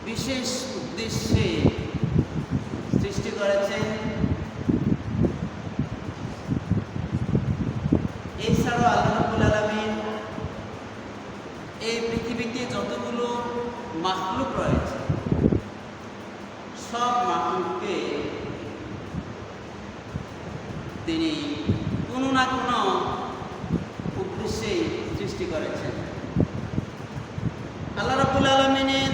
বিশেষ উদ্দেশ্যে সৃষ্টি করেছেন। এছাড়াও আল্লাহ রাব্বুল আলামিন এই পৃথিবীতে যতগুলো মাখলুক রয়েছে সব মাখলুককে তিনি কোনো না কোনো উদ্দেশ্যেই সৃষ্টি করেছেন। আল্লাহ রাব্বুল আলামিনের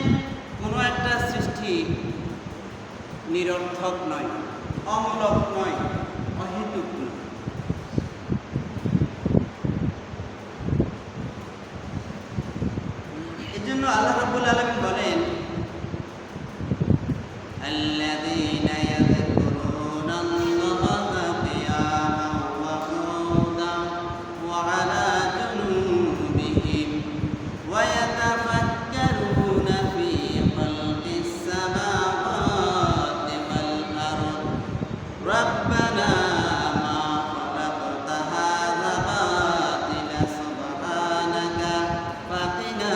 কোনো একটা সৃষ্টি নিরর্থক নয়, অমূলক নয়, অহেতুক নয়। এজন্য আল্লাহ রাব্বুল আলামিন বলেন, আল্লাযীনা ইয়াযকুরুনাল্লাহা কিয়ামান ওয়া qu'ুদান ওয়া আলা জুনুবিহিম ওয়া ইয়াতাফাক্কারুনা ফি খালকিস সামাওয়াতি ওয়াল আরদ রাব্বানা মা খালাকতা হাযা বাতিলা সুবহানাকা ফাকিনা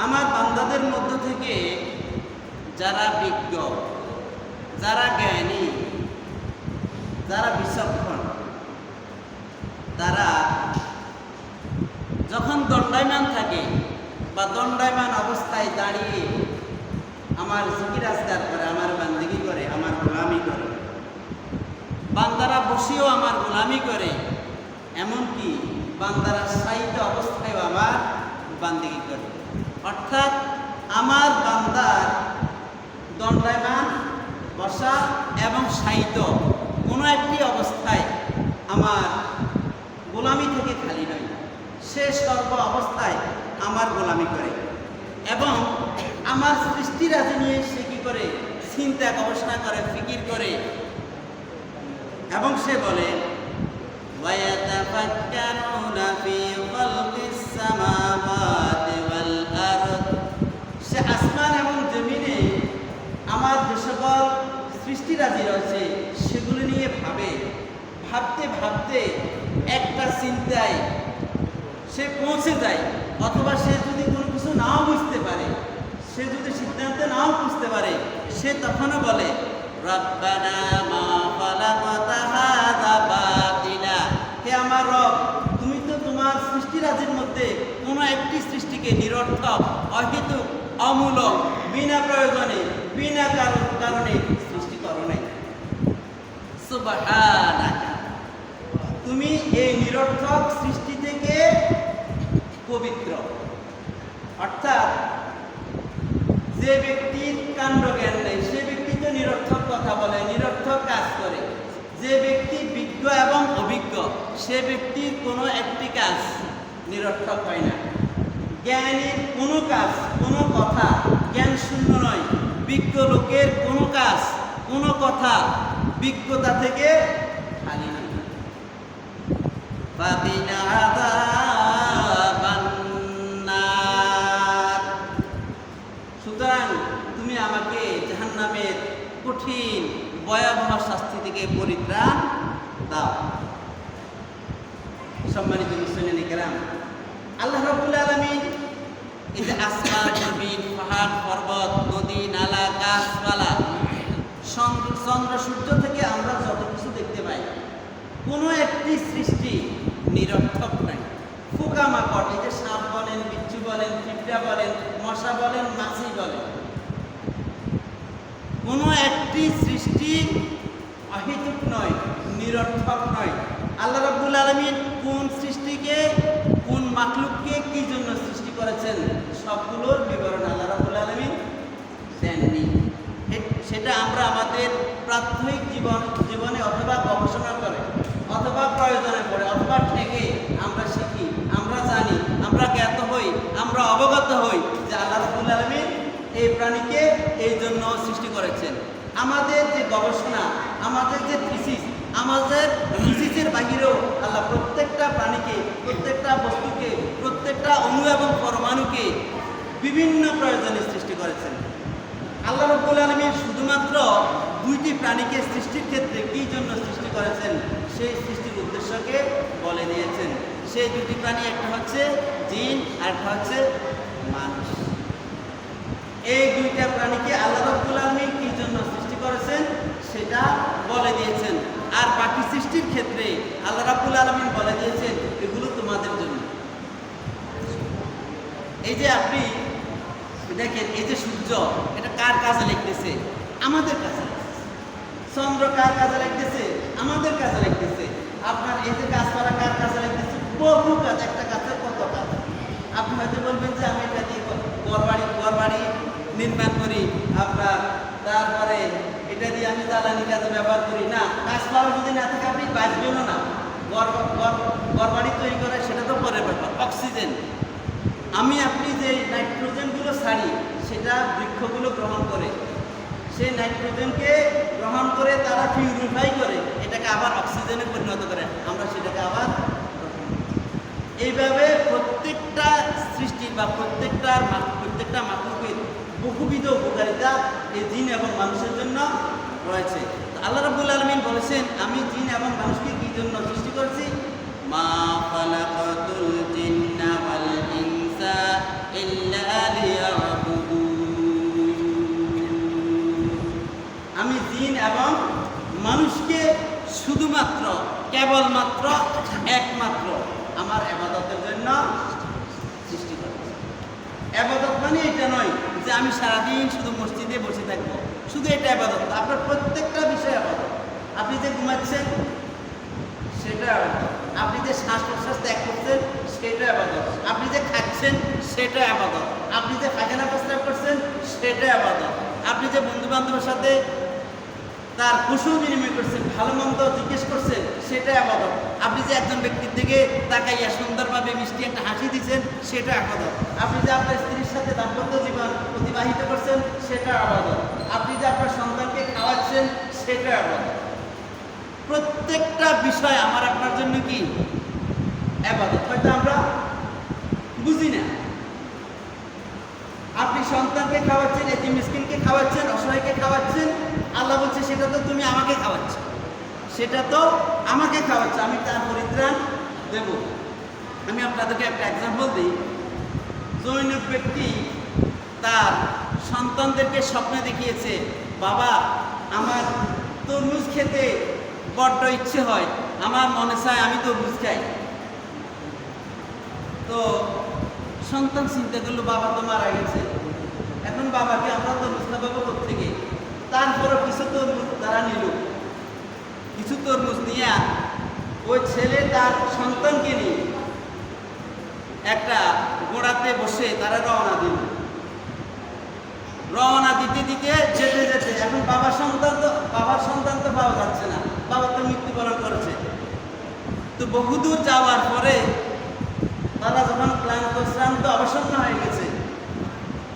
আমার বান্দাদের মধ্য থেকে যারা বিজ্ঞ, যারা জ্ঞানী, যারা বিচক্ষণ, তারা যখন দণ্ডায়মান থাকে বা দণ্ডায়মান অবস্থায় দাঁড়িয়ে আমার জিকির আজকার করে, আমার বান্দিগি করে, আমার গোলামি করে, বান্দারা বসেও আমার গোলামি করে, এমনকি বান্দারা শায়িত অবস্থায়ও আমার বান্দিগি করে। অর্থাৎ আমার বান্দার দণ্ডায়মান, বসা এবং শায়িত কোনো একটি অবস্থায় আমার গোলামি থেকে খালি নয়, সে সর্ব অবস্থায় আমার গোলামি করে। এবং আমার সৃষ্টিরাজি নিয়ে সে কি করে চিন্তা গবেষণা করে, ফিকির করে, এবং সে বলে ওয়ায়াতাফাক্কারুনা ফি খালকিস সামাওয়াতি ওয়াল আরদ, সে আসমান এবং জমিনে আমার যে সকল সৃষ্টিরাজি রয়েছে সেগুলো নিয়ে ভাবে, ভাবতে ভাবতে একটা চিন্তায় সে পৌঁছে যায়, অথবা সে যদি কোনো কিছু নাও বুঝতে পারে, সে যদি সিদ্ধান্তে নাও বুঝতে পারে, সে তখনও বলে রব্বানা মা খালাকতা হাযা বাতিলা, হে আমার রব, তুমি তো তোমার সৃষ্টিরাজির মধ্যে কোনো একটি সৃষ্টিকে নিরর্থক, অহেতুক, অমূলক, বিনা প্রয়োজনে, বিনা কারণে সৃষ্টি করো নাই। সুবহানাকা, তুমি এই নিরর্থক সৃষ্টি থেকে পবিত্র। অর্থাৎ যে ব্যক্তির কাণ্ড জ্ঞান নেই সে ব্যক্তি তো নিরর্থক কথা বলে, নিরর্থক কাজ করে। যে ব্যক্তি বিজ্ঞ এবং অভিজ্ঞ সে ব্যক্তির কোনো একটি কাজ নিরর্থক হয় না। জ্ঞানীর কোনো কাজ, কোনো কথা জ্ঞান শূন্য নয়। বিজ্ঞ লোকের কোনো কাজ, কোনো কথা বিজ্ঞতা থেকে খালি নয়। সুতরাং তুমি আমাকে জাহান্নামের কঠিন ভয়াবহ শাস্তি থেকে পরিত্রাণ দাও। সম্মানিত মুসলিম কেরাম, আল্লাহ রাব্বুল আলামিন এই যে আসমান, জমিন, পাহাড়, পর্বত, নদী, নালা, গাছপালা, চন্দ্র, সূর্য থেকে আমরা যত কিছু দেখতে পাই, কোনো একটি সৃষ্টি নিরর্থক নাই। পোকামাকড়, এই যে সাপ বলেন, বিচ্ছু বলেন, পিঁপড়া বলেন, মশা বলেন, মাছি বলেন, কোনো একটি সৃষ্টি অহেতুক নয়, নিরর্থক নয়। আল্লাহ রাব্বুল আলামিন কোন সৃষ্টিকে, কোন মাখলুককে কি জন্য সৃষ্টি করেছেন সবগুলোর বিবরণ আল্লাহ রাব্বুল আলামিন দেননি। সেটা আমরা আমাদের প্রাথমিক জীবনে অথবা গবেষণা করে, অথবা প্রয়োজনে পড়ে, অথবা থেকে আমরা শিখি, আমরা জানি, আমরা জ্ঞাত হই, আমরা অবগত হই যে আল্লাহ রাব্বুল আলামিন এই প্রাণীকে এই জন্য সৃষ্টি করেছেন। আমাদের যে গবেষণা, আমাদের যে থিসিস, আমাদের থিসিসের বাহিরেও আল্লাহ প্রত্যেকটা প্রাণীকে, প্রত্যেকটা বস্তুকে, প্রত্যেকটা অণু এবং পরমাণুকে বিভিন্ন প্রয়োজনে সৃষ্টি করেছেন। আল্লাহ রাব্বুল আলামিন শুধুমাত্র দুইটি প্রাণীকে সৃষ্টির ক্ষেত্রে কী জন্য সৃষ্টি করেছেন সেই সৃষ্টির উদ্দেশ্যকে বলে দিয়েছেন। সেই দুটি প্রাণী, একটা হচ্ছে জিন আর একটা হচ্ছে মানুষ। এই দুইটা প্রাণীকে আল্লাহ রাব্বুল আলামিন কী জন্য সৃষ্টি করেছেন সেটা বলে দিয়েছেন। আর বাকি সৃষ্টির ক্ষেত্রে আল্লাহ রাব্বুল আলামিন বলে দিয়েছেন এগুলো তোমাদের জন্য। এই যে আপনি দেখেন, এই যে সূর্য, এটা কার কাজে লাগতেছে? আমাদের কাছে। চন্দ্র কার কাজে লাগতেছে? আমাদের কাজে লাগতেছে। আপনার এই যে গাছপালা কার কাজে লাগতেছে? বহু কাজ, একটা গাছের কত কাজ। আপনি হয়তো বলবেন যে আমি এটা দিয়ে ঘরবাড়ি নির্মাণ করি, আপনার তারপরে এটা দিয়ে আমি জ্বালানি কাজে ব্যবহার করি। না, গাছপালা যদি না থাকে আপনি বাঁচবেনও না। ঘরবাড়ি তৈরি করে সেটা তো পরে ব্যাপার। অক্সিজেন, আমি আপনি যে নাইট্রোজেনগুলো ছাড়ি সেটা বৃক্ষগুলো গ্রহণ করে, সেই নাইট্রোজেনকে গ্রহণ করে তারা পিউরিফাই করে এটাকে আবার অক্সিজেনে পরিণত করে, আমরা সেটাকে আবার এইভাবে প্রত্যেকটা সৃষ্টির বা প্রত্যেকটা মাখলুকের বহুবিধ উপকারিতা এই জিন এবং মানুষের জন্য রয়েছে। তো আল্লাহ রাব্বুল আলামিন বলেছেন আমি জিন এবং মানুষকে কি জন্য সৃষ্টি করেছি? মা খালাকাতুল জিন্না ওয়াল ইনসা ইল্লা লিয়াবুদুন, আমি জিন এবং মানুষকে শুধুমাত্র, কেবলমাত্র, একমাত্র আমার ইবাদতের জন্য সৃষ্টি করেছি। ইবাদত মানে এটা নয় যে আমি সারাদিন শুধু মসজিদে বসে থাকবো, শুধু এটা ইবাদত। আপনার প্রত্যেকটা বিষয় ইবাদত। আপনি যে ঘুমাচ্ছেন সেটা ইবাদত, আপনি যে শ্বাস প্রশ্বাস ত্যাগ করছেন সেটা ইবাদত, আপনি যে খাচ্ছেন সেটা ইবাদত, আপনি যে পায়খানা প্রস্রাব করছেন সেটা ইবাদত, আপনি যে বন্ধু বান্ধবের সাথে তার কুশল বিনিময় করছেন, ভালো মন্দ জিজ্ঞেস করছেন সেটা ইবাদত। আপনি যে একজন ব্যক্তির দিকে তাকাইয়া সুন্দরভাবে মিষ্টি একটা হাসি দিচ্ছেন সেটা আবাদত। আপনি যে আপনার স্ত্রীর সাথে দাম্পত্য জীবন অতিবাহিত করছেন সেটা আবাদত। আপনি যে আপনার সন্তানকে খাওয়াচ্ছেন সেটা আবাদত। প্রত্যেকটা বিষয় আমার আপনার জন্য কি আবাদত, হয়তো আমরা বুঝি না। আপনি সন্তানকে খাওয়াচ্ছেন, এতিম মিসকিনকে খাওয়াচ্ছেন, অসহায়কে খাওয়াচ্ছেন, আল্লাহ বলছে সেটা তো তুমি আমাকে খাওয়াচ্ছ, সেটা তো আমাকে খাওয়াচ্ছ, আমি তার পরিত্রাণ দেব। আমি আপনাদেরকে একটা এক্সাম্পল দিই। জৈনব ব্যক্তি তার সন্তানদেরকে স্বপ্নে দেখিয়েছে, বাবা আমার তরমুজ খেতে বড্ড ইচ্ছে হয়, আমার মনে চায় আমি তরমুজ খাই। তো সন্তান চিন্তা করলো বাবা তো মারা গেছে, এখন বাবাকে আমরা তরমুজ খাবো কোথেকে? তারপরও কিছু তরমুজ তারা নিল, কিছু তরমুজ নিয়ে ওই ছেলে তার সন্তানকে নিয়ে একটা ঘোড়াতে বসে তারা রওনা দিল। রওনা দিতে দিতে যেতে যেতে এখন বাবার সন্তান তো পাওয়া যাচ্ছে না, বাবা তো মৃত্যুবরণ করেছে। তো বহুদূর যাওয়ার পরে তারা যখন শ্রান্ত অবসন্ন হয়ে গেছে,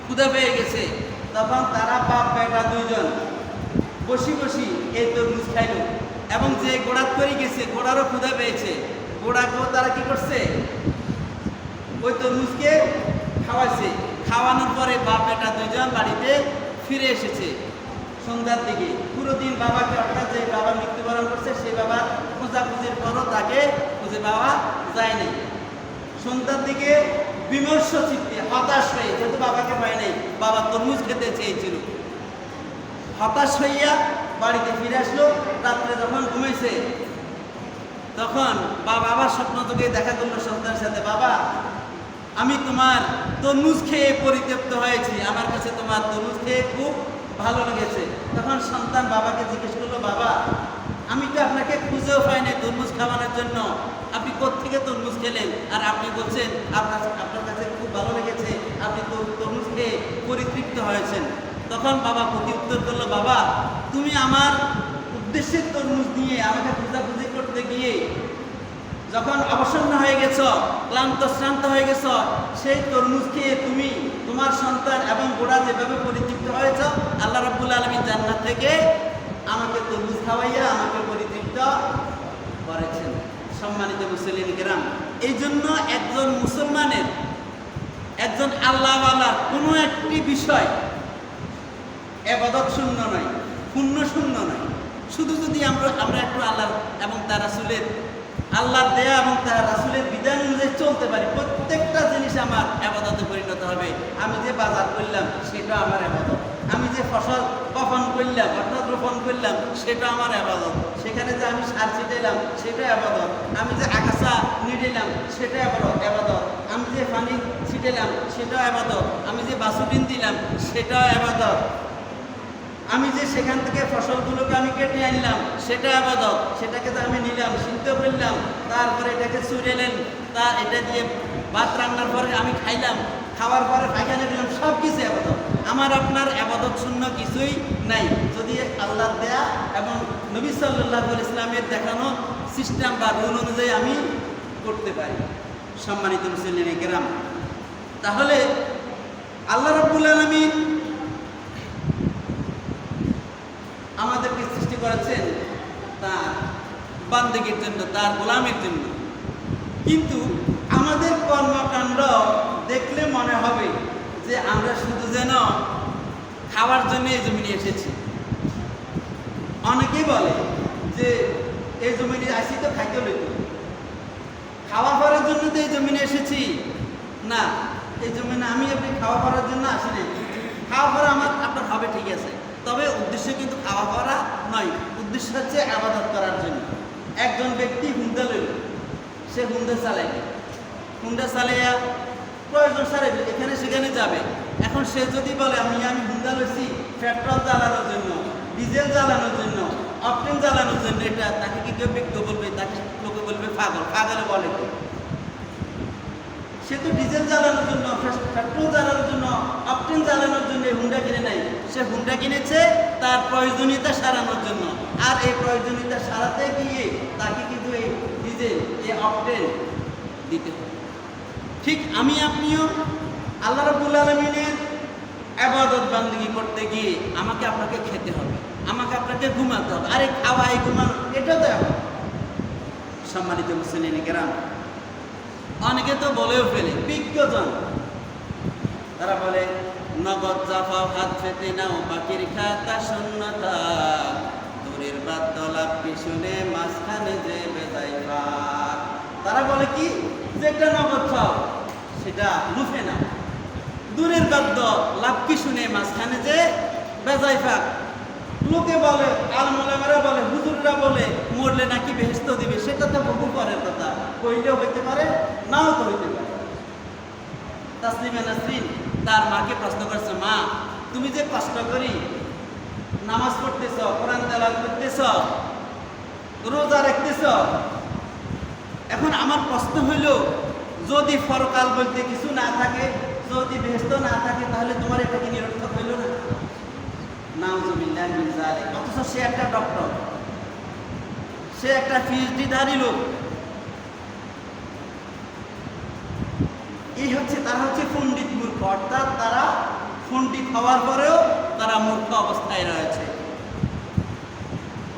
ক্ষুধা পেয়ে গেছে, তখন তারা বাপ বেটা দুইজন বসি বসি এই তরমুজ খাইল। এবং যে ঘোড়াত করে গেছে ঘোড়ারও ক্ষুধা পেয়েছে, ঘোড়াকেও তারা কি করছে ওই তরমুজকে খাওয়াইছে। খাওয়ানোর পরে বাপ বেটা দুইজন বাড়িতে ফিরে এসেছে সন্ধ্যার দিকে। পুরো দিন বাবাকে, অর্থাৎ যে বাবা মৃত্যুবরণ করছে সেই বাবা খোঁজাখুঁজির পরও তাকে খুঁজে পাওয়া যায়নি। সন্ধ্যার দিকে বিমর্ষ চিত্তে হতাশ হয়ে, যেহেতু বাবাকে পায় নাই, বাবা তরমুজ খেতে চেয়েছিল, হতাশ হইয়া বাড়িতে ফিরে আসলো। রাত্রে যখন ঘুমেছে তখন বাবা আবার স্বপ্ন তোকে দেখা করলো সন্তানের সাথে, বাবা আমি তোমার তরমুজ খেয়ে পরিতৃপ্ত হয়েছি, আমার কাছে তোমার তরমুজ খেয়ে খুব ভালো লেগেছে। তখন সন্তান বাবাকে জিজ্ঞেস করলো, বাবা আমি তো আপনাকে খুঁজেও পাই নাই তরমুজ খাওয়ানোর জন্য, আপনি কোত্থেকে তরমুজ খেলেন? আর আপনি বলছেন আপনার কাছে খুব ভালো লেগেছে, আপনি তো তরমুজ খেয়ে পরিতৃপ্ত হয়েছেন। তখন বাবা প্রতি উত্তর করলো, বাবা তুমি আমার উদ্দেশ্যের তরমুজ নিয়ে আমাকে খোঁজাখুঁজি করতে গিয়ে যখন অবসন্ন হয়ে গেছ, ক্লান্ত শ্রান্ত হয়ে গেছ, সেই তরমুজ খেয়ে তুমি, তোমার সন্তান এবং গোড়া যেভাবে পরিতৃপ্ত হয়েছ, আল্লাহ রাব্বুল আলামিন জান্নাত থেকে আমাকে তরমুজ খাওয়াইয়া আমাকে পরিতৃপ্ত করেছেন। সম্মানিত মুসলিম কেরাম, এই জন্য একজন মুসলমানের, একজন আল্লাহওয়ালার কোনো একটি বিষয় ইবাদত শূন্য নয়, পুণ্য শূন্য নয়। শুধু যদি আমরা একটু আল্লাহ এবং তার রাসূলের, আল্লাহর দেয়া এবং তার রাসূলের বিধান অনুযায়ী চলতে পারি, প্রত্যেকটা জিনিস আমার ইবাদতে পরিণত হবে। আমি যে বাজার করলাম সেটা আমার ইবাদত, আমি যে ফসল বপন করলাম অর্থাৎ রোপণ করলাম সেটা আমার ইবাদত, সেখানে যে আমি সার ছিটাইলাম সেটা ইবাদত, আমি যে আগাছা নিড়াইলাম সেটা ইবাদত, আমি যে পানি ছিটাইলাম সেটাও ইবাদত, আমি যে বাছুটিন দিলাম সেটাও ইবাদত, আমি যে সেখান থেকে ফসলগুলোকে আমি কেটে আনলাম সেটা ইবাদত, সেটাকে তো আমি নিলাম, সিদ্ধ করলাম, তারপরে এটাকে চুড়াইলেন, এটা দিয়ে ভাত রান্নার পরে আমি খাইলাম, খাওয়ার পরে পায়খানা দিলাম, সব কিছু ইবাদত। আমার আপনার ইবাদত শূন্য কিছুই নাই, যদি আল্লাহর দেয়া এবং নবী সাল্লাল্লাহু আলাইহি ইসলামের দেখানো সিস্টেম বা রুল অনুযায়ী আমি করতে পারি। সম্মানিত মুসলিম কেরাম, তাহলে আল্লাহ রাব্বুল আলামিন আমাদেরকে সৃষ্টি করেছেন তার বান্দেগীর জন্য, তার গোলামের জন্য। কিন্তু আমাদের কর্মকাণ্ড দেখলে মনে হবে যে আমরা শুধু যেন খাওয়ার জন্য এই জমিনে এসেছি। অনেকেই বলে যে এই জমিনে আসি তো খাইতে লইত, খাওয়া করার জন্য তো এই জমিনে এসেছি। না, এই জমিনে আমি আপনি খাওয়া করার জন্য আসি নাই। খাওয়া করা আমার আপনার হবে ঠিক আছে, তবে উদ্দেশ্য কিন্তু খাওয়া করা নয়, উদ্দেশ্য হচ্ছে ইবাদত করার জন্য। একজন ব্যক্তি হুন্ডা লইল, সে হুন্ডা চালাইবে, হুন্ডা চালাইয়া প্রয়োজন সারাইবে, এখানে সেখানে যাবে। এখন সে যদি বলে আমি হুন্ডা লইছি পেট্রোল জ্বালানোর জন্য, ডিজেল জ্বালানোর জন্য, অকটেন জ্বালানোর জন্য, এটা তাকে কি কেউ বিজ্ঞ বলবে? তাকে লোকে বলবে পাগল। পাগলে বলে কি? সে তো ডিজেল জ্বালানোর জন্য, পেট্রোল জ্বালানোর জন্য, অকটেন জ্বালানোর জন্য হুন্ডা কিনে নাই। সে হুন্ডা কিনেছে তার প্রয়োজনীয়তা সারানোর জন্য, আর এই প্রয়োজনীয়তা সারাতে গিয়ে তাকে কিন্তু এই ডিজেল, এ অকটেন দিতে হবে। ঠিক আমি আপনিও আল্লাহ রাব্বুল আলামিনের ইবাদত বান্দেগি করতে গিয়ে আমাকে আপনাকে খেতে হবে, আমাকে আপনাকে ঘুমাতে হবে। আরে খাওয়া এই ঘুমানো এটা তো এখন সম্মানিত মুসলিম কেরাম, অনেকে তো বলেও ফেলে, বিজ্ঞজন তারা বলে নগদ জাফাও হাত পেতে নাও বাকির খাতা শূন্যতা, দূরের বাদ্য লাভ পিছনে মাঝখানে যে বেজায় পাক। তারা বলে কি, যেটা নগদ খাও সেটা লুফে নাও, দূরের বাদ্য লাভ কি শুনে মাঝখানে যে বেজায় পাক। লোকে বলে, আলমোলামারা বলে, হুজুররা বলে মরলে নাকি বেহেশত দিবে, সেটা তো বহু পরের কথা, কইলেও হইতে পারে নাও তো হইতে পারে। তাসলিমা নাসরিন তার মাকে প্রশ্ন করছে, মা তুমি যে কষ্ট করি নামাজ পড়তেছ, কোরআন তেলাওয়াত করতেছ, রোজা রাখতেছ, এখন আমার প্রশ্ন হইল যদি পরকাল বলতে কিছু না থাকে, যদি বেহেশত না থাকে, তাহলে তোমার এটা কি নিরর্থক হইল না? নাউজুবিল্লাহ মিন যালিক। অথচ সে একটা ডক্টর, সে একটা পিএইচডি ধারী লোক। এই হচ্ছে তারা হচ্ছে পণ্ডিত মূর্খ, অর্থাৎ তারা পণ্ডিত হওয়ার পরেও তারা মূর্খ অবস্থায় রয়েছে।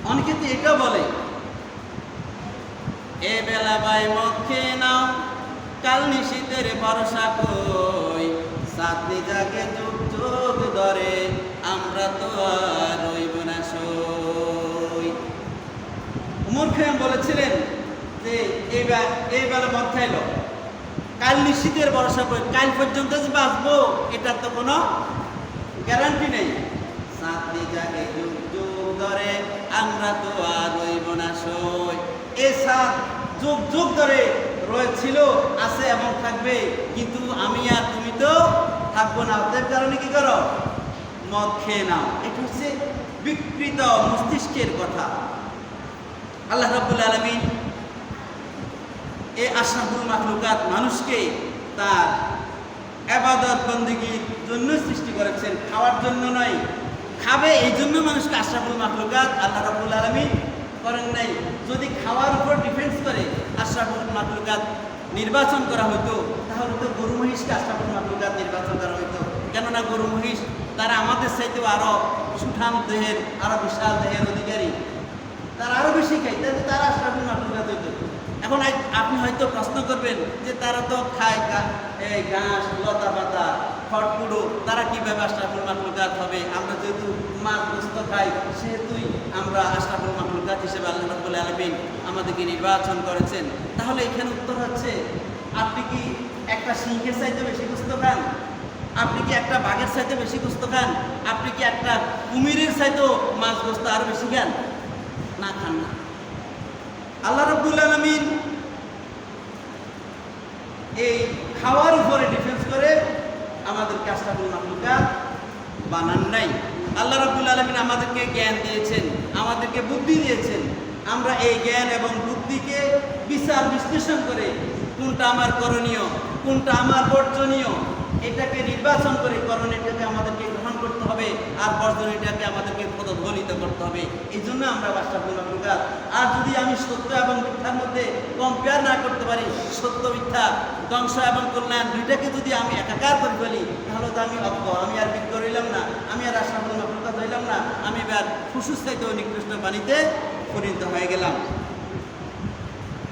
অনেকে তো এটা বলে, এ বেলা বাই মদ খেয়ে নাও, কাল নিশীতের ভরসা কই, সাতনি জাগে যুগ যুগ ধরে, আমরা তো আর রইব না সই। মূর্খ বলেছিলেন যে এই বেলা মদ খাইল, কাল নিশ্চিতের ভরসা করি, কাল পর্যন্ত যে বাঁচবো এটার তো কোনো গ্যারান্টি নেই। সাতনি জাগে যুগ যুগ ধরে, আমরা তো আর রইব না সই। এ সাত যুগ যুগ ধরে রয়েছিল, আছে এবং থাকবে, কিন্তু আমি আর তুমি তো থাকবো না। তার কারণে কি করো? মদ খেয়ে নাও। এটা হচ্ছে বিকৃত মস্তিষ্কের কথা। আল্লাহ রাব্বুল আলামিন এই আশরাফুল মাখলুকাত মানুষকে তার ইবাদত বন্দেগীর জন্য সৃষ্টি করেছেন, খাওয়ার জন্য নয়। খাবে এই জন্য মানুষকে আশরাফুল মাখলুকাত আল্লাহ রাব্বুল আলামিন করেন নাই। যদি খাওয়ার উপর ডিফেন্স করে আশরাফুল মাখলুকাত নির্বাচন করা হতো, তাহলে তো গরু মহিষকে আশরাফুল মাখলুকাত নির্বাচন করা হতো। কেননা গরু মহিষ তারা আমাদের চাইতেও আরো সুঠাম দেহের, আরো বিশাল দেহের অধিকারী, তারা আরো বেশি খায়, তারা আশরাফুল মাখলুকাত হইতো। এখন আপনি হয়তো প্রশ্ন করবেন যে তারা তো খায় এই ঘাস, লতা পাতা, খড়কুড়ো, তারা কিভাবে আশরাফুল মাখলুকাত হবে? আমরা যেহেতু মাছ গোস্ত খাই, সেহেতুই আমরা আশরাফুল মাখলুকাত হিসেবে আল্লাহ রাব্বুল আলামিন আমাদেরকে নির্বাচন করেছেন। তাহলে এখানে উত্তর হচ্ছে, আপনি কি একটা সিংহের চাইতে বেশি গোস্ত খান? আপনি কি একটা বাঘের চাইতে বেশি গোস্ত খান? আপনি কি একটা কুমিরের চাইতেও মাছ গোস্ত আরো বেশি খান? না, খান না। আল্লাহ রাব্বুল আলামিন এই খাওয়ার উপরে ডিফেন্স করে আমাদেরকে আশরাফুল মাখলুকাত বানান নাই। আল্লাহ রাব্বুল আলামিন আমাদেরকে জ্ঞান দিয়েছেন, আমাদেরকে বুদ্ধি দিয়েছেন। আমরা এই জ্ঞান এবং বুদ্ধিকে বিচার বিশ্লেষণ করে কোনটা আমার করণীয়, কোনটা আমার বর্জনীয়, এটাকে নির্বাচন করে করণীয়টাকে আমাদেরকে গ্রহণ করতে হবে, আর বর্জনীয়টাকে আমাদেরকে পদদলিত করতে হবে। এই জন্য আমরা আশরাফুল মাখলুকাত। আর যদি আমি সত্য এবং মিথ্যার মধ্যে কম্পেয়ার না করতে পারি, সত্য মিথ্যা, ধ্বংস এবং কল্যাণ দুইটাকে যদি আমি একাকার করে ফেলি, তাহলে তো আমি অজ্ঞ, আমি আর বিজ্ঞ রইলাম না, আমি আর আশরাফুল মাখলুকাত হইলাম না, আমি এবার ফুসুস চাইতে নিকৃষ্ট পানিতে পরিণত হয়ে গেলাম।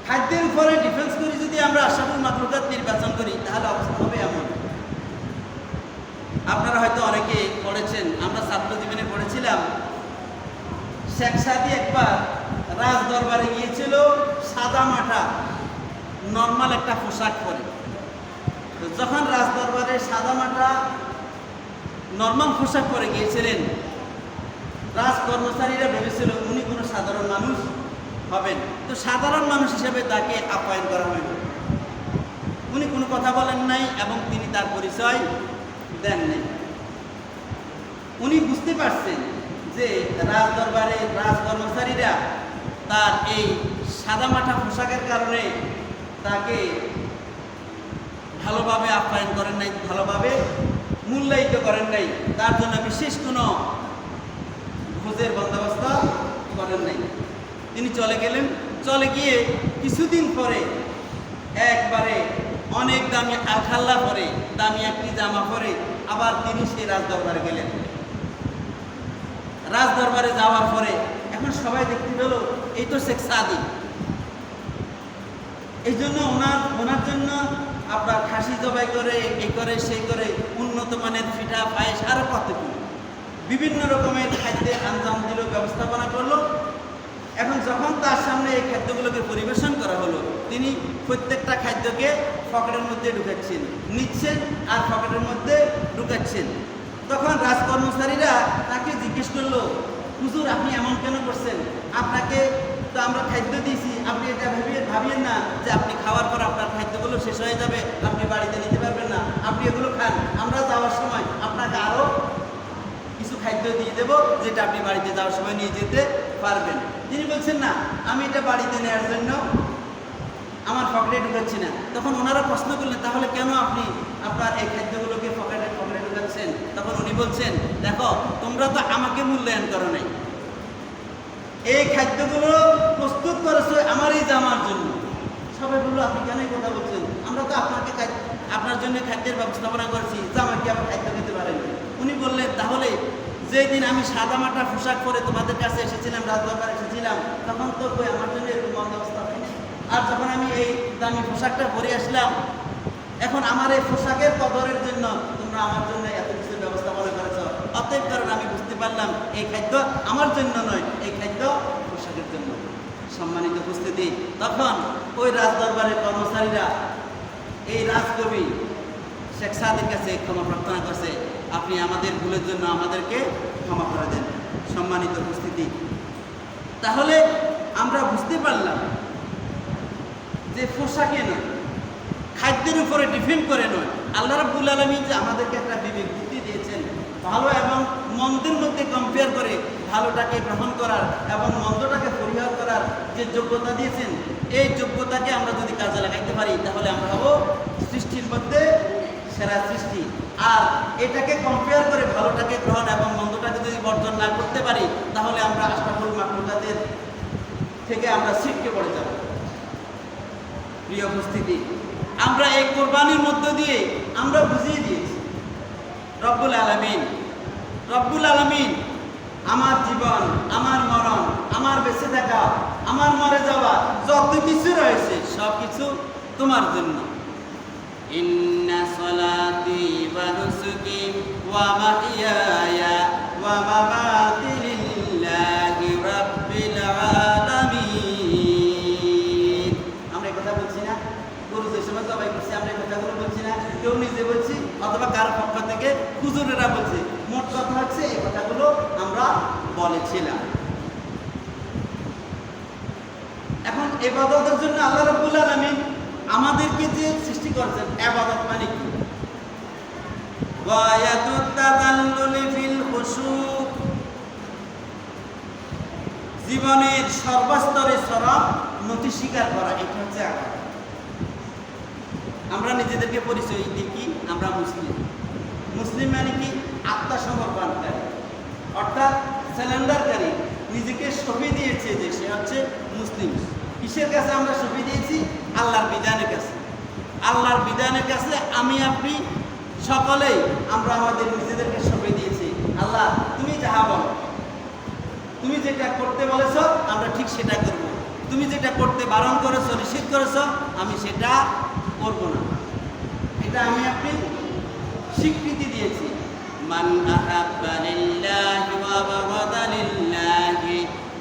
খাদ্যের উপরে ডিফেন্স করি যদি আমরা আশরাফুল মাখলুকাত নির্বাচন করি, তাহলে অবস্থা হবে এমন। আপনারা হয়তো অনেকে পড়েছেন, আমরা ছাত্র জীবনে পড়েছিলাম, শেখ সাদি একবার রাজ দরবারে গিয়েছিল সাদা মাঠা নর্মাল একটা পোশাক পরে। তো যখন রাজ দরবারে সাদা মাঠা নর্মাল পোশাক পরে গিয়েছিলেন, রাজ কর্মচারীরা ভেবেছিল উনি কোনো সাধারণ মানুষ হবেন, তো সাধারণ মানুষ হিসেবে তাকে আপ্যায়ন করা হইল। উনি কোনো কথা বলেন নাই এবং তিনি তার পরিচয় দেন নাই। উনি বুঝতে পারছেন যে রাজ দরবারে রাজ কর্মচারীরা তার এই সাদামাটা পোশাকের কারণে তাকে ভালোভাবে আপ্যায়ন করেন নাই, ভালোভাবে মূল্যায়িত করেন নাই, তার জন্য বিশেষ কোনো ভোজের বন্দোবস্ত করেন নাই। তিনি চলে গেলেন। চলে গিয়ে কিছুদিন পরে একবারে অনেক দামি আলখাল্লা পরে, দামি একটি জামা পরে আবার তিনি সেই রাজদরবারে গেলেন। রাজদরবারে যাওয়ার পরে এখন সবাই দেখতে পেল এই তো শেখ সাদি। এই জন্য ওনার জন্য আপনার খাসি জবাই করে, এই করে সেই করে, উন্নত মানের পিঠা পায়েস আরও কত বিভিন্ন রকমের খাদ্যের আঞ্জাম দিল, ব্যবস্থাপনা করলো। এখন যখন তার সামনে এই খাদ্যগুলোকে পরিবেশন করা হলো, তিনি প্রত্যেকটা খাদ্যকে পকেটের মধ্যে ঢুকাচ্ছেন, নিচ্ছেন আর পকেটের মধ্যে ঢুকাচ্ছেন। তখন রাজকর্মচারীরা তাকে জিজ্ঞেস করলো, হুজুর আপনি এমন কেন করছেন? আপনাকে তো আমরা খাদ্য দিয়েছি, আপনি এটা ভাবিয়েন না যে আপনি খাওয়ার পর আপনার খাদ্যগুলো শেষ হয়ে যাবে, আপনি বাড়িতে নিতে পারবেন না, আপনি এগুলো খান, আমরা যাওয়ার সময় আপনাকে আরও কিছু খাদ্য দিয়ে দেবো যেটা আপনি বাড়িতে যাওয়ার সময় নিয়ে যেতে পারবেন। তিনি বলছেন না, আমি এটা বাড়িতে নেওয়ার জন্য আমার পকেটে ঢুকাচ্ছি না। তখন ওনারা প্রশ্ন করলেন, তাহলে কেন আপনি আপনার এই খাদ্যগুলোকে পকেটে ঢুকাচ্ছেন? তখন উনি বলছেন, দেখো তোমরা তো আমাকে মূল্যায়ন করো নাই, এই খাদ্যগুলো প্রস্তুত করেছো আমার এই জামার জন্য। সবাই বললো, আপনি কেন এই কথা বলছেন? আমরা তো আপনার জন্য খাদ্যের ব্যবস্থাপনা করেছি, জামাকে আবার খাদ্য দিতে পারেন। উনি বললেন, তাহলে যেদিন আমি সাদামাটা পোশাক পরে তোমাদের কাছে এসেছিলাম, রাজদরবারে এসেছিলাম, তখন তো কই আমার জন্য এরকম বন্দোবস্ত হয়নি। আর যখন আমি এই দামি পোশাকটা পরে আসলাম, এখন আমার এই পোশাকের কদরের জন্য তোমরা আমার জন্য এত কিছু ব্যবস্থাপনা করেছ। অতএব কারণ আমি বুঝতে পারলাম এই খাদ্য আমার জন্য নয়, এই খাদ্য পোশাকের জন্য। সম্মানিত উপস্থিতি, তখন ওই রাজদরবারের কর্মচারীরা এই রাজকবি শেখ সাদির কাছে ক্ষমা প্রার্থনা করছে, আপনি আমাদের ভুলের জন্য আমাদেরকে ক্ষমা করে দেন। সম্মানিত উপস্থিতি, তাহলে আমরা বুঝতে পারলাম যে পোশাকে নয়, খাদ্যের উপরে ডিপেন্ড করে নয়, আল্লাহ রাব্বুল আলামিন যে আমাদেরকে একটা বিবেক বুদ্ধি দিয়েছেন, ভালো এবং মন্দের মধ্যে কম্পেয়ার করে ভালোটাকে গ্রহণ করার এবং মন্দটাকে পরিহার করার যে যোগ্যতা দিয়েছেন, এই যোগ্যতাকে আমরা যদি কাজে লাগাইতে পারি তাহলে আমরা হব সৃষ্টির মধ্যে সেরা সৃষ্টি। আর এটাকে কম্পেয়ার করে ভালোটাকে গ্রহণ এবং মন্দটাকে যদি বর্জন না করতে পারি তাহলে আমরা আশরাফুল মাখলুকাতের থেকে আমরা ছিটকে পড়ে যাব। প্রিয় উপস্থিতি, আমরা এই কোরবানির মধ্য দিয়ে আমরা বুঝিয়ে দিয়েছি রব্বুল আলামিন আমার জীবন, আমার মরণ, আমার বেঁচে থাকা, আমার মরে যাওয়া যত কিছু রয়েছে সব কিছু তোমার জন্য। ইন্না সলাতি ওয়া নুসুকি ওয়া মাহইয়ায়া ওয়া মামাতি লিল্লাহি রাব্বিল আলামিন। আমরা এই কথা বলছি না? গরু যে সময় জবাই করছি আমরা এই কথাগুলো বলছি না? কেউ নিজে বলছি অথবা কারো পক্ষ থেকে হুজুরেরা বলছে। মোট কথা হচ্ছে এই কথাগুলো আমরা বলেছিলাম। এখন ইবাদতের জন্য আল্লাহ রাব্বুল আলামিন আমাদেরকে যে সৃষ্টি করেছেন, ইবাদত মানে কি? গায়াতুত তাযাল্লুলি ফিল খুশু', জীবনের সর্বস্তরে চরম নতি স্বীকার করা, এটা হচ্ছে ইবাদত। আমরা নিজেদেরকে পরিচয় দিই কি? আমরা মুসলিম। মুসলিম মানে কি? আত্মসমর্পণকারী, অর্থাৎ সিলিন্ডারকারী, নিজেকে সঁপে দিয়েছে যে সে হচ্ছে মুসলিম। কিসের কাছে আমরা সঁপে দিয়েছি? আল্লাহর বিধানের কাছে। আল্লাহর বিধানের কাছে আমি আপনি সকলেই আমরা আমাদের নিজেদেরকে সঁপে দিয়েছি। আল্লাহ তুমি যাহা বলো, তুমি যেটা করতে বলেছ আমরা ঠিক সেটা করব, তুমি যেটা করতে বারণ করেছো, নিষেধ করেছো, আমি সেটা করব না। এটা আমি আপনি স্বীকৃতি দিয়েছি। মান আহাব্বা লিল্লাহি ওয়া বাগাদা লিল্লাহি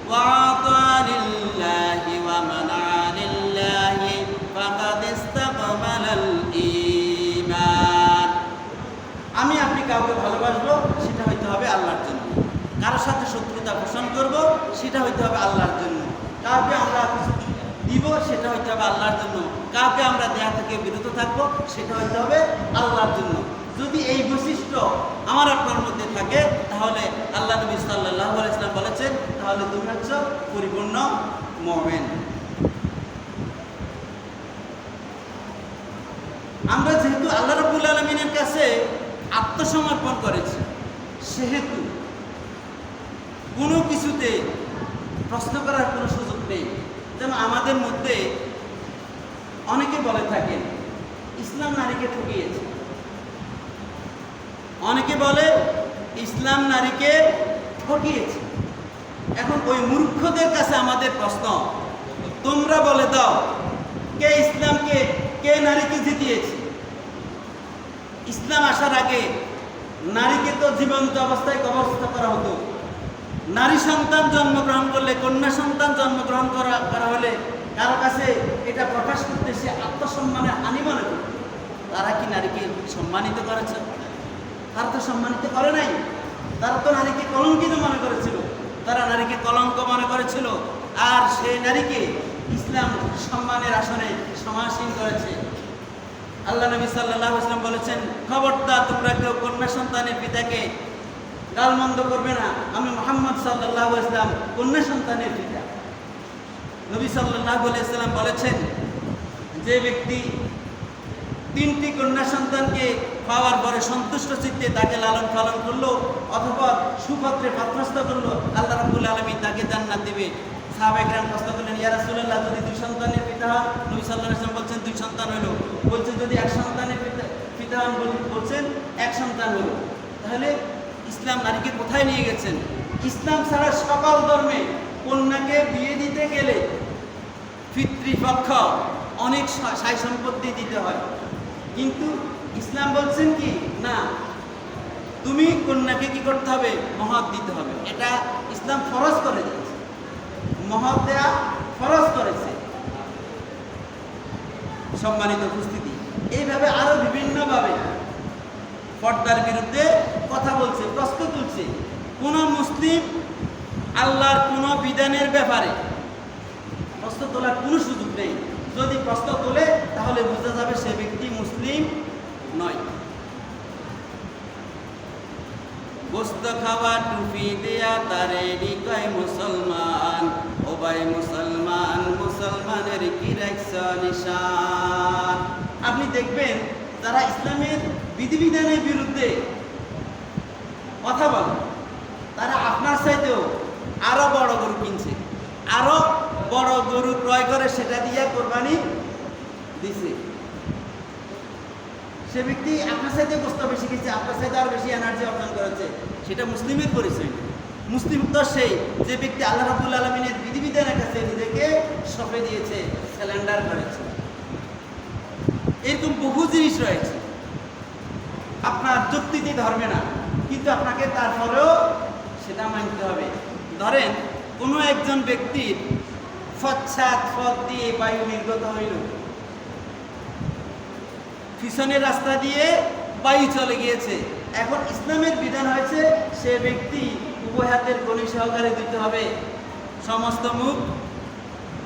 ওয়া আতা লিল্লাহি ওয়া মানা লিল্লাহি ফাকাদ ইসতাকমালাল ঈমান। আমি আপনি কাউকে ভালোবাসবো, সেটা হইতে হবে আল্লাহর জন্য। কারোর সাথে শত্রুতা পোষণ করব, সেটা হইতে হবে আল্লাহর জন্য। কাউকে আমরা কিছু দিব, সেটা হইতে হবে আল্লাহর জন্য। কাউকে আমরা দেয়া থেকে বিরত থাকবো, সেটা হইতে হবে আল্লাহর জন্য। যদি এই বৈশিষ্ট্য আমার আপনার মধ্যে থাকে তাহলে আল্লাহ নবী সাল্লাল্লাহু আলাইহি ওয়াসাল্লাম বলেছেন, তাহলে তুমি হচ্ছ পরিপূর্ণ মুমিন। আমরা যেহেতু আল্লাহ রাব্বুল আলামিনের কাছে আত্মসমর্পণ করেছি, সেহেতু কোনো কিছুতে প্রশ্ন করার কোনো সুযোগ নেই যেমন আমাদের মধ্যে অনেকে বলে থাকেন ইসলাম নারীকে ঠকিয়েছে, অনেকে বলে ইসলাম নারীকে ঠকিয়েছে। এখন ওই মূর্খদের কাছে আমাদের প্রশ্ন, তোমরা বলে দাও কে ইসলামকে, কে নারীকে জিতিয়েছে? ইসলাম আসার আগে নারীকে তো জীবন্ত অবস্থায় কবরস্থ করা হতো। নারী সন্তান জন্মগ্রহণ করলে, কন্যা সন্তান জন্মগ্রহণ করা হলে কারো কাছে এটা প্রকাশ করতে সে আত্মসম্মানের হানি মনে করত। তারা কি নারীকে সম্মানিত করেছে? তারা তো সম্মানিত করে নাই। তারা তো নারীকে কলঙ্কিত মনে করেছিল, তারা নারীকে কলঙ্ক মনে করেছিল। আর সেই নারীকে ইসলাম সম্মানের আসনে সমাসীন করেছে। আল্লাহ নবী সাল্লাল্লাহু আলাইহি ওয়াসাল্লাম বলেছেন, খবরদার তোমরা কেউ কন্যা সন্তানের পিতাকে গালমন্দ করবে না। আমি মুহাম্মদ সাল্লাল্লাহু আলাইহি ওয়াসাল্লাম কন্যা সন্তানের পিতা। নবী সাল্লাল্লাহু আলাইহি ওয়াসাল্লাম বলেছেন, যে ব্যক্তি 3টি কন্যা সন্তানকে পাওয়ার পরে সন্তুষ্ট চিত্তে তাকে লালন পালন করলো অথবা সুপাত্রে পাত্রস্থ করলো, আল্লাহ রাব্বুল আলামিন তাকে জান্নাত দিবে। সাহাবায়ে কেরাম প্রশ্ন করলেন, ইয়া রাসূলুল্লাহ, যদি 2 সন্তানের পিতা হন? নবী সাল্লাল্লাহু আলাইহি ওয়াসাল্লাম বলছেন 2 সন্তান হলো। বলছেন যদি 1 সন্তানের পিতা হন? বলছেন 1 সন্তান হলো। তাহলে ইসলাম নারীকে কোথায় নিয়ে গেছেন? ইসলাম ছাড়া সকল ধর্মে কন্যাকে বিয়ে দিতে গেলে পিতৃপক্ষ অনেক সাই সম্পত্তি দিতে হয়, কিন্তু ইসলাম বলছেন কি না, তুমি কন্যাকে কি করতে হবে? মহর দিতে হবে। এটা ইসলাম ফরজ করে দিয়েছে, মহর দেয়া ফরজ করেছে। সম্মানিত উপস্থিতি, এইভাবে আরো বিভিন্নভাবে পর্দার বিরুদ্ধে কথা বলছে, প্রশ্ন তুলছে। কোন মুসলিম আল্লাহর কোন বিধানের ব্যাপারে প্রশ্ন তোলার কোনো সুযোগ নেই। যদি প্রশ্ন তোলে তাহলে বোঝা যাবে সে ব্যক্তি মুসলিম নয়। গোস্ত খাওয়া টুপি দেয়া তারে কয় মুসলমান, ও ভাই মুসলমান, মুসলমানের কি রাখছ নিশান। আপনি দেখবেন যারা ইসলামের বিধিবিধানের বিরুদ্ধে কথা বলে তারা আপনার চাইতেও আরো বড় গরু কিনছে, আরো বড় গরু ক্রয় করে সেটা দিয়ে কোরবানি দিছে। সে ব্যক্তি আপনার সাথে গোস্ত বেশি খেয়েছে, আপনার সাথে আরো বেশি এনার্জি অর্জন করেছে, সেটা মুসলিমের পরিচয় না। মুসলিম তো সেই যে ব্যক্তি আল্লাহ রাব্বুল আলামিনের বিধিবিধানের কাছে নিজেকে সঁপে দিয়েছে, স্যালেন্ডার করেছে। এরকম বহু জিনিস রয়েছে আপনার যুক্তিতে ধর্মে না, কিন্তু আপনাকে তারপরেও সেটা মানতে হবে। ধরেন কোনো একজন ব্যক্তির পশ্চাৎ পথ দিয়ে বায়ু নির্গত হইল, পিছনের রাস্তা দিয়ে বায়ু চলে গিয়েছে। এখন ইসলামের বিধান হয়েছে সে ব্যক্তি উভয় হাতের কনি সহকারে দিতে হবে, সমস্ত মুখ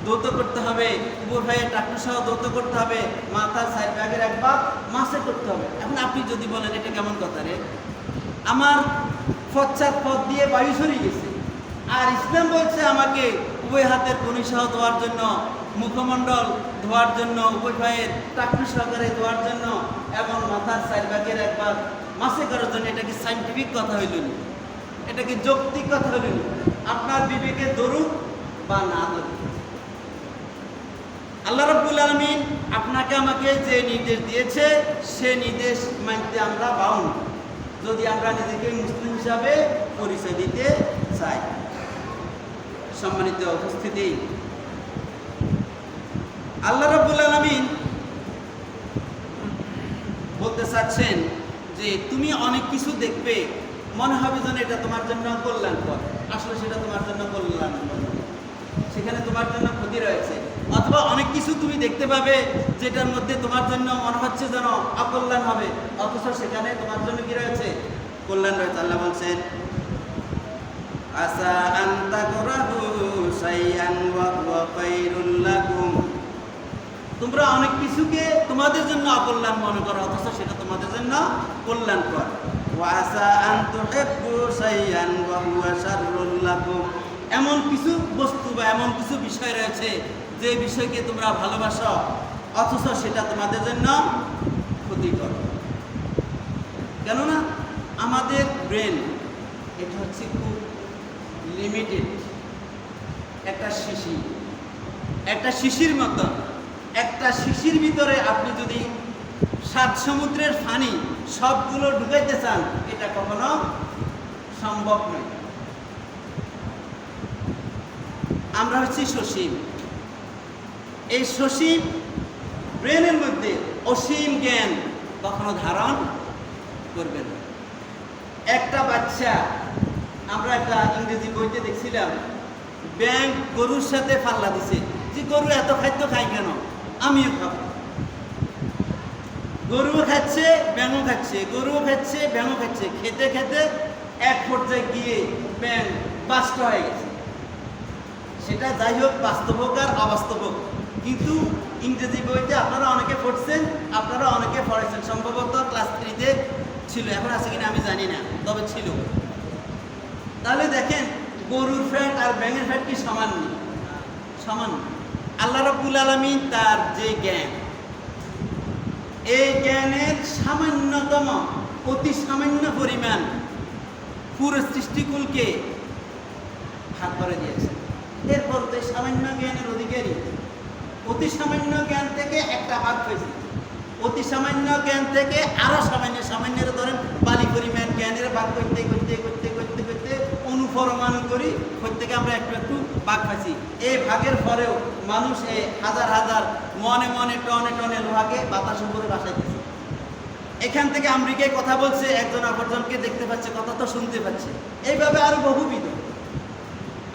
দৌত করতে হবে, উপর ভাইয়ের টাকু সহ দৌত করতে হবে, মাথার সাইড ব্যাগের এক ভাগ মাসে করতে হবে। এখন আপনি যদি বলেন এটা কেমন কথা রে, আমার পশ্চাৎ পথ দিয়ে বায়ু সরিয়ে গেছে, আর ইসলাম বলছে আমাকে উভয় হাতের কনি সহ ধোয়ার জন্য, মুখমণ্ডল ধোয়ার জন্য, উভয় ভাইয়ের টাকু সহকারে ধোয়ার জন্য এবং মাথার সাইড ব্যাগের এক ভাগ মাসে করার জন্য। এটা কি সাইন্টিফিক কথা হইল না? এটা কি যৌক্তিক কথা হইল না? আপনার বিবেকে ধরুক বা না ধরুক, আল্লাহ রাব্বুল আলামিন আপনাকে আমাকে যে নির্দেশ দিয়েছে সে নির্দেশ মানতে আমরা বাউন্ড, যদি আমরা নিজেকে মুসলিম হিসাবে পরিচয় দিতে চাই। সম্মানিত উপস্থিতি, আল্লাহ রাব্বুল আলামিন বলতে চাচ্ছেন যে তুমি অনেক কিছু দেখবে, মনে হবে যেন এটা তোমার জন্য কল্যাণকর, আসলে সেটা তোমার জন্য কল্যাণকর, সেখানে তোমার জন্য ক্ষতি রয়েছে। অথবা অনেক কিছু তুমি দেখতে পাবে যেটার মধ্যে তোমার জন্য মনে হচ্ছে যেন অকল্যাণ হবে, অথচ সেখানে তোমার জন্য কি রয়েছে? কল্যাণ রয়েছে। আল্লাহ বলছেন, আসা আন তাকরাহু শাইআন ওয়া হুয়া খায়রুল লাকুম, তোমরা অনেক কিছুকে তোমাদের জন্য অকল্যাণ মনে করো, অথচ সেটা তোমাদের জন্য কল্যাণকর। ওয়া আসা আন তুহিব্বু শাইআন ওয়া হুয়া শাররুল লাকুম, এমন কিছু বস্তু বা এমন কিছু বিষয় রয়েছে যে বিষয়কে তোমরা ভালোবাসো, অথচ সেটা তোমাদের জন্য ক্ষতিকর। কেননা আমাদের ব্রেন এটা হচ্ছে খুব লিমিটেড একটা শিশি, একটা শিশির মতো, একটা শিশির ভিতরে আপনি যদি 7 সমুদ্রের পানি সবগুলো ঢুকাইতে চান, এটা কখনো সম্ভব নয়। আমরা হচ্ছি সসীম। এই সসীম ব্রেনের মধ্যে অসীম জ্ঞান কখনো ধারণ করবে না। একটা বাচ্চা, আমরা একটা ইংরেজি বইতে দেখছিলাম, ব্যাঙ গরুর সাথে পাল্লা দিছে যে গরু এত খাদ্য খায় কেন, আমিও খাবো। গরুও খাচ্ছে, ব্যাঙও খাচ্ছে, গরুও খাচ্ছে, ব্যাঙও খাচ্ছে, খেতে খেতে এক পর্যায়ে গিয়ে ব্যাঙ বাস্ট হয়ে গেছে। সেটা যাই হোক, বাস্তব হোক আর অবাস্তব হোক, কিন্তু ইংরেজি বইতে আপনারা অনেকে পড়ছেন, আপনারা অনেকে পড়েছেন, সম্ভবত ক্লাস 3-তে ছিল, এখন আছে কিনা আমি জানি না, তবে ছিল। তাহলে দেখেন, গরুর ফ্যাট আর ব্যাঙের ফ্যাট কি সমান নেই? সমান। আল্লাহ রাব্বুল আলামিন তার যে জ্ঞান, এই জ্ঞানের সামান্যতম, অতি সামান্য পরিমাণ পুরো সৃষ্টিকুলকে ভাগ করে দিয়েছে। এরপর তো সামান্য জ্ঞানের অধিকারী, অতি সামান্য জ্ঞান থেকে একটা ভাগ হয়েছে, অতি সামান্য জ্ঞান থেকে আরো সামান্য, সামান্যের ধরেন বালি পরিমাণ জ্ঞানের ভাগ করতে করতে করতে করতে করতে অনুপরমাণু করি, প্রত্যেকে আমরা একটু একটু ভাগ পাইছি। এই ভাগের পরেও মানুষ এই হাজার হাজার মনে মনে টনে টনে লোহাকে বাতাস উপরে বাসাইতেছে। এখান থেকে আমেরিকায় কথা বলছে, একজন অপরজনকে দেখতে পাচ্ছে, কথা তো শুনতে পাচ্ছে। এইভাবে আরো বহুবিধ।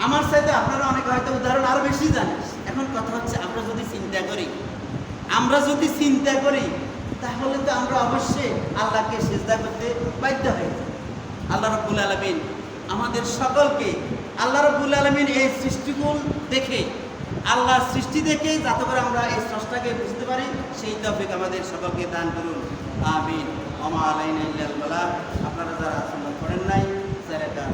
আমার সাথে আপনারা অনেকে হয়তো উদাহরণ আরো বেশি জানেন। এখন কথা হচ্ছে, আমরা যদি চিন্তা করি, তাহলে তো আমরা অবশ্যই আল্লাহকে সিজদা করতে বাধ্য হয়ে যাই। আল্লাহ রাব্বুল আলামিন আমাদের সকলকে, আল্লাহ রাব্বুল আলামিন এই সৃষ্টিকুল দেখে, আল্লাহর সৃষ্টি দেখে যাতে করে আমরা এই স্রষ্টাকে বুঝতে পারি, সেই তৌফিক আমাদের সকলকে দান করুন। আমিন। ওয়া মা আলাইনা ইল্লাল বালাগ। আপনারা যারা আসলে করেন নাই, স্যার এটা